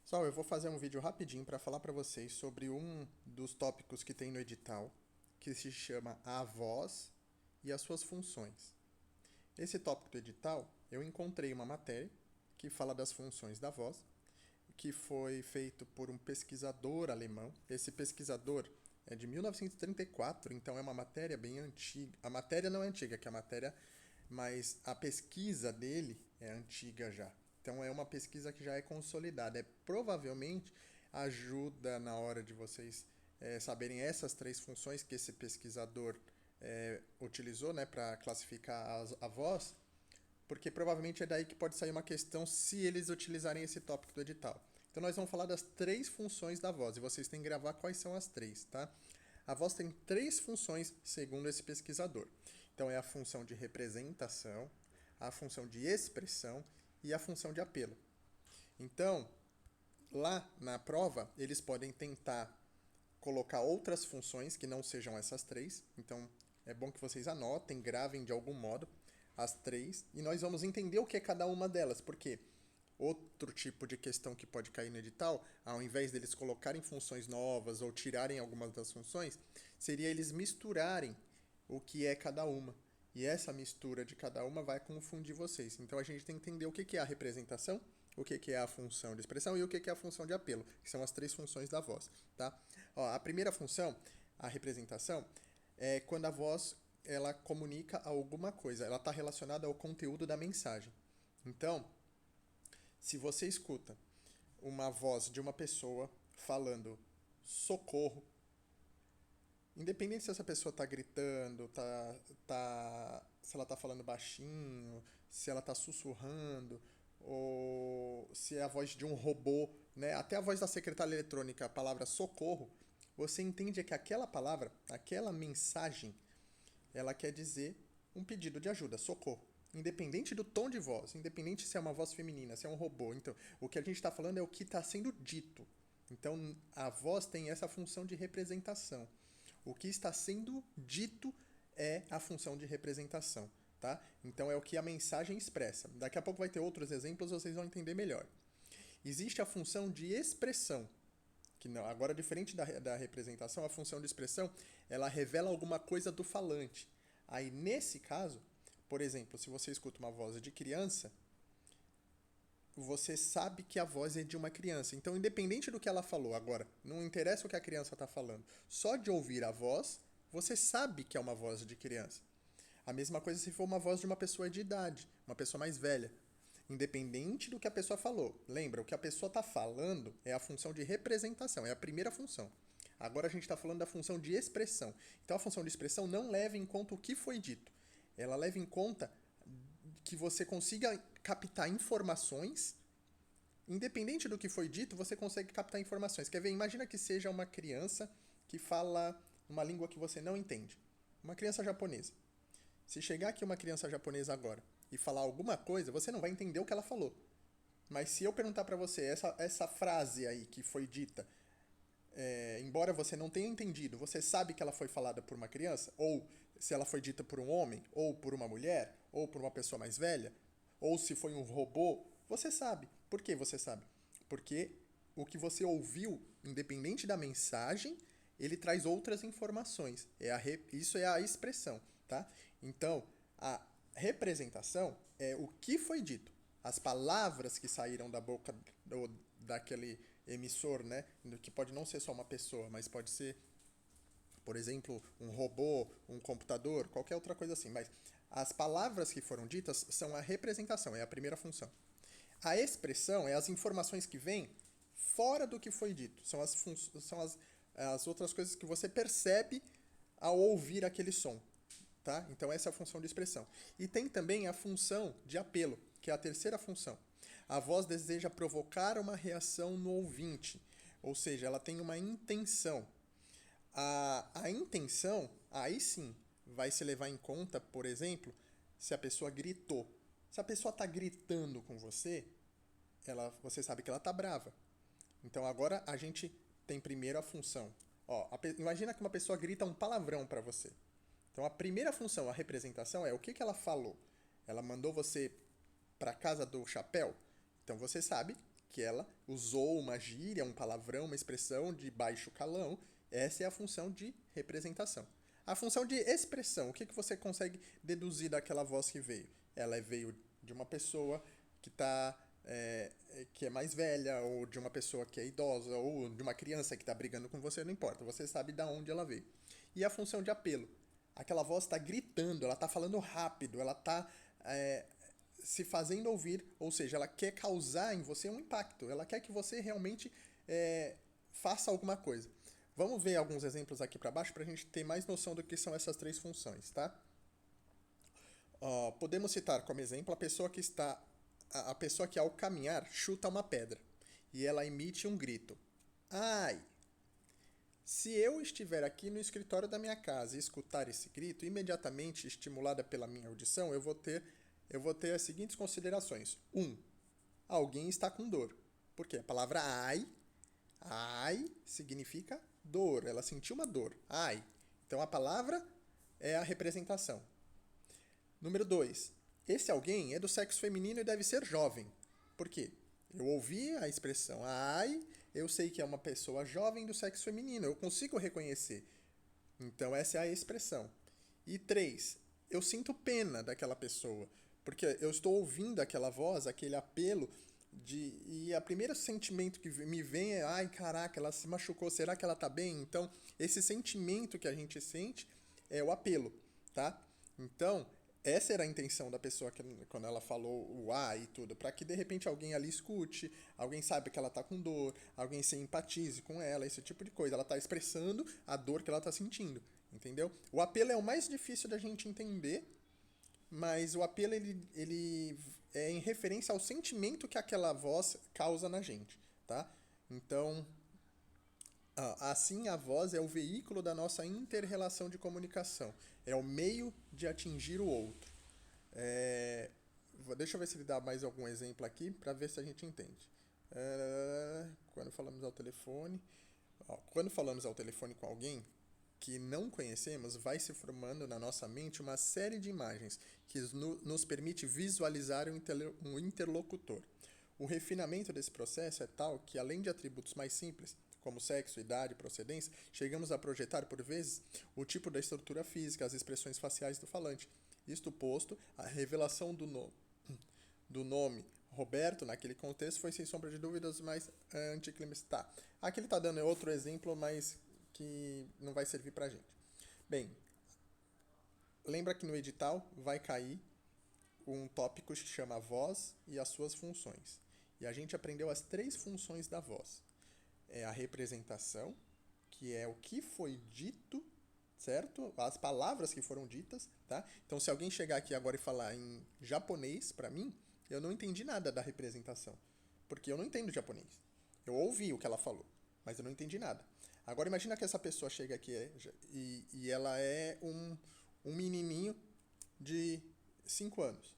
Pessoal, eu vou fazer um vídeo rapidinho para falar para vocês sobre um dos tópicos que tem no edital, que se chama a voz e as suas funções. Esse tópico do edital, eu encontrei uma matéria que fala das funções da voz, que foi feito por um pesquisador alemão. Esse pesquisador é de 1934, então é uma matéria bem antiga. A matéria não é antiga, que é a matéria, mas a pesquisa dele é antiga já. Então é uma pesquisa que já é consolidada. Provavelmente ajuda na hora de vocês saberem essas três funções que esse pesquisador utilizou, né, para classificar a voz, porque provavelmente é daí que pode sair uma questão se eles utilizarem esse tópico do edital. Então nós vamos falar das três funções da voz e vocês têm que gravar quais são as três, tá? A voz tem três funções segundo esse pesquisador. Então é a função de representação, a função de expressão e a função de apelo. Então, lá na prova, eles podem tentar colocar outras funções que não sejam essas três. Então, é bom que vocês anotem, gravem de algum modo as três. E nós vamos entender o que é cada uma delas, porque outro tipo de questão que pode cair no edital, ao invés deles colocarem funções novas ou tirarem algumas das funções, seria eles misturarem o que é cada uma. E essa mistura de cada uma vai confundir vocês. Então a gente tem que entender o que é a representação, o que é a função de expressão e o que é a função de apelo, que são as três funções da voz. Tá? Ó, a primeira função, a representação, é quando a voz ela comunica alguma coisa, ela está relacionada ao conteúdo da mensagem. Então, se você escuta uma voz de uma pessoa falando socorro, independente se essa pessoa tá gritando, se ela tá falando baixinho, se ela tá sussurrando, ou se é a voz de um robô, né? Até a voz da secretária eletrônica, a palavra socorro, você entende que aquela palavra, aquela mensagem, ela quer dizer um pedido de ajuda, socorro. Independente do tom de voz, independente se é uma voz feminina, se é um robô. Então, o que a gente está falando é o que está sendo dito. Então, a voz tem essa função de representação. O que está sendo dito é a função de representação, tá? Então, é o que a mensagem expressa. Daqui a pouco vai ter outros exemplos, vocês vão entender melhor. Existe a função de expressão, que não, agora diferente da representação, a função de expressão, ela revela alguma coisa do falante. Aí, nesse caso, por exemplo, se você escuta uma voz de criança, você sabe que a voz é de uma criança. Então, independente do que ela falou, agora, não interessa o que a criança está falando, só de ouvir a voz, você sabe que é uma voz de criança. A mesma coisa se for uma voz de uma pessoa de idade, uma pessoa mais velha. Independente do que a pessoa falou. Lembra, o que a pessoa está falando é a função de representação, é a primeira função. Agora a gente está falando da função de expressão. Então a função de expressão não leva em conta o que foi dito. Ela leva em conta que você consiga captar informações. Independente do que foi dito, você consegue captar informações. Quer ver? Imagina que seja uma criança que fala uma língua que você não entende. Uma criança japonesa. Se chegar aqui uma criança japonesa agora e falar alguma coisa, você não vai entender o que ela falou. Mas se eu perguntar pra você essa frase aí que foi dita, embora você não tenha entendido, você sabe que ela foi falada por uma criança? Ou se ela foi dita por um homem? Ou por uma mulher? Ou por uma pessoa mais velha? Ou se foi um robô? Você sabe. Por que você sabe? Porque o que você ouviu, independente da mensagem, ele traz outras informações. Isso é a expressão, tá? Então, a representação é o que foi dito, as palavras que saíram da boca daquele emissor, né? Que pode não ser só uma pessoa, mas pode ser, por exemplo, um robô, um computador, qualquer outra coisa assim. Mas as palavras que foram ditas são a representação, é a primeira função. A expressão é as informações que vêm fora do que foi dito. As outras coisas que você percebe ao ouvir aquele som. Tá? Então essa é a função de expressão. E tem também a função de apelo, que é a terceira função. A voz deseja provocar uma reação no ouvinte, ou seja, ela tem uma intenção. A intenção, aí sim, vai se levar em conta, por exemplo, se a pessoa gritou. Se a pessoa está gritando com você, você sabe que ela está brava. Então agora a gente tem primeiro a função. Ó, imagina que uma pessoa grita um palavrão para você. Então a primeira função, a representação, é o que ela falou. Ela mandou você para casa do chapéu. Então você sabe que ela usou uma gíria, um palavrão, uma expressão de baixo calão. Essa é a função de representação. A função de expressão, o que você consegue deduzir daquela voz que veio? Ela veio de uma pessoa que que é mais velha, ou de uma pessoa que é idosa, ou de uma criança que está brigando com você, não importa, você sabe de onde ela veio. E a função de apelo? Aquela voz está gritando, ela está falando rápido, ela está se fazendo ouvir, ou seja, ela quer causar em você um impacto, ela quer que você realmente faça alguma coisa. Vamos ver alguns exemplos aqui para baixo para a gente ter mais noção do que são essas três funções, tá? Podemos citar como exemplo a pessoa que ao caminhar chuta uma pedra e ela emite um grito. Ai! Se eu estiver aqui no escritório da minha casa e escutar esse grito, imediatamente estimulada pela minha audição, eu vou ter as seguintes considerações. 1. Alguém está com dor. Porque a palavra ai significa dor. Ela sentiu uma dor. Ai. Então a palavra é a representação. Número 2. Esse alguém é do sexo feminino e deve ser jovem. Por quê? Eu ouvi a expressão ai, eu sei que é uma pessoa jovem do sexo feminino, eu consigo reconhecer. Então essa é a expressão. E 3. Eu sinto pena daquela pessoa, porque eu estou ouvindo aquela voz, aquele apelo, e o primeiro sentimento que me vem é ai, caraca, ela se machucou, será que ela tá bem? Então, esse sentimento que a gente sente é o apelo, tá? Então, essa era a intenção da pessoa quando ela falou o A e tudo, para que de repente alguém ali escute, alguém saiba que ela tá com dor, alguém se empatize com ela, esse tipo de coisa. Ela tá expressando a dor que ela tá sentindo, entendeu? O apelo é o mais difícil da gente entender, mas o apelo ele é em referência ao sentimento que aquela voz causa na gente, tá? Então, assim, a voz é o veículo da nossa inter-relação de comunicação. É o meio de atingir o outro. Deixa eu ver se ele dá mais algum exemplo aqui para ver se a gente entende. Quando falamos ao telefone. Quando falamos ao telefone com alguém que não conhecemos, vai se formando na nossa mente uma série de imagens que nos permite visualizar um interlocutor. O refinamento desse processo é tal que, além de atributos mais simples, como sexo, idade, procedência, chegamos a projetar, por vezes, o tipo da estrutura física, as expressões faciais do falante. Isto posto, a revelação do nome Roberto, naquele contexto, foi sem sombra de dúvidas mais anticlimático. Tá. Aqui ele está dando outro exemplo, mas que não vai servir pra gente. Bem, lembra que no edital vai cair um tópico que chama voz e as suas funções. E a gente aprendeu as três funções da voz. É a representação, que é o que foi dito, certo? As palavras que foram ditas, tá? Então, se alguém chegar aqui agora e falar em japonês para mim, eu não entendi nada da representação, porque eu não entendo japonês. Eu ouvi o que ela falou, mas eu não entendi nada. Agora imagina que essa pessoa chega aqui e ela é um menininho de 5 anos.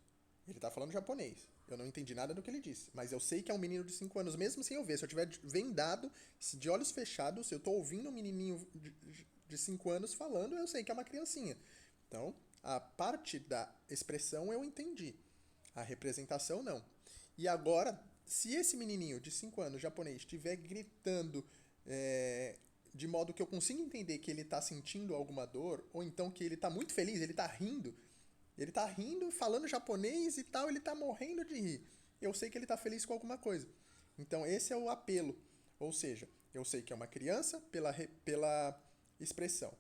Ele está falando japonês. Eu não entendi nada do que ele disse, mas eu sei que é um menino de 5 anos, mesmo sem eu ver. Se eu tiver vendado, de olhos fechados, se eu estou ouvindo um menininho de 5 anos falando, eu sei que é uma criancinha. Então, a parte da expressão eu entendi. A representação, não. E agora, se esse menininho de 5 anos japonês estiver gritando de modo que eu consiga entender que ele está sentindo alguma dor, ou então que ele está muito feliz, ele tá rindo, falando japonês e tal, ele tá morrendo de rir. Eu sei que ele tá feliz com alguma coisa. Então, esse é o apelo. Ou seja, eu sei que é uma criança pela expressão.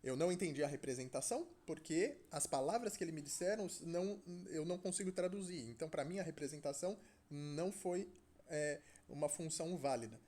Eu não entendi a representação porque as palavras que ele me disseram eu não consigo traduzir. Então, para mim, a representação não foi uma função válida.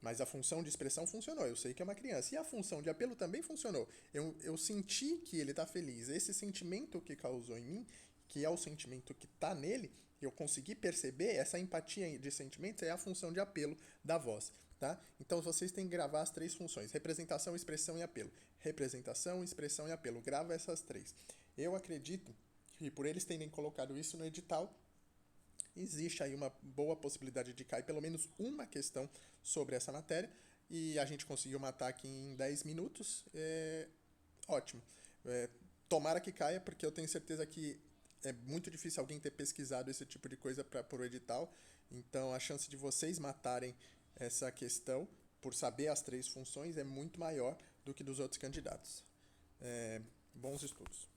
Mas a função de expressão funcionou. Eu sei que é uma criança. E a função de apelo também funcionou. Eu senti que ele está feliz. Esse sentimento que causou em mim, que é o sentimento que está nele, eu consegui perceber, essa empatia de sentimentos é a função de apelo da voz. Tá? Então vocês têm que gravar as três funções: representação, expressão e apelo. Representação, expressão e apelo. Grava essas três. Eu acredito que por eles terem colocado isso no edital, existe aí uma boa possibilidade de cair pelo menos uma questão sobre essa matéria e a gente conseguiu matar aqui em 10 minutos. Ótimo. Tomara que caia, porque eu tenho certeza que é muito difícil alguém ter pesquisado esse tipo de coisa por edital Então, a chance de vocês matarem essa questão por saber as três funções é muito maior do que dos outros candidatos. Bons estudos.